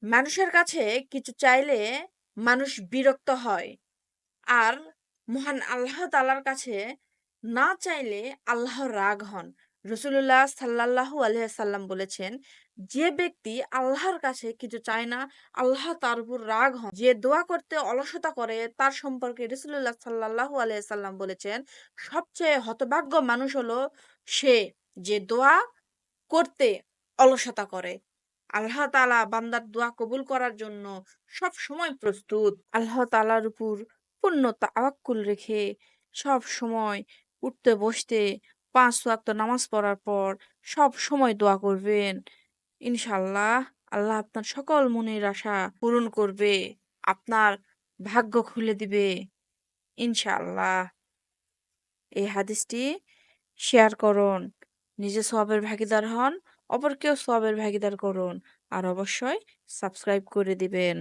মানুষের কাছে কিছু চাইলে মানুষ বিরক্ত হয়। আর মহান আল্লাহ তাআলার কাছে না চাইলে আল্লাহ রাগ হন। রাসূলুল্লাহ সাল্লাল্লাহু আলাইহি ওয়াসাল্লাম বলেছেন, যে ব্যক্তি আল্লাহর কাছে কিছু চায় না, আল্লাহ তার উপর রাগ হন। যে দোয়া করতে অলসতা করে তার সম্পর্কে রাসূলুল্লাহ সাল্লাল্লাহু আলাইহি ওয়াসাল্লাম বলেছেন, সবচেয়ে হতভাগ্য মানুষ হলো সে যে দোয়া করতে অলসতা করে। আল্লাহ তাআলা বান্দার দোয়া কবুল করার জন্য সব সময় প্রস্তুত। আল্লাহ তাআলার উপর পূর্ণ তাওয়াক্কুল রেখে সব সময় উঠতে বসতে ৫ ওয়াক্ত নামাজ পড়ার পর সব সময় দোয়া করবেন। ইনশাআল্লাহ আল্লাহ আপনার সকল মনের আশা পূরণ করবে। আপনার ভাগ্য খুলে দিবে। ইনশাআল্লাহ। এই হাদিসটি শেয়ার করুন। নিজে সওয়াবের ভাগীদার হন, অপরকেও সওয়াবের ভাগীদার করুন। আর অবশ্যই সাবস্ক্রাইব করে দিবেন।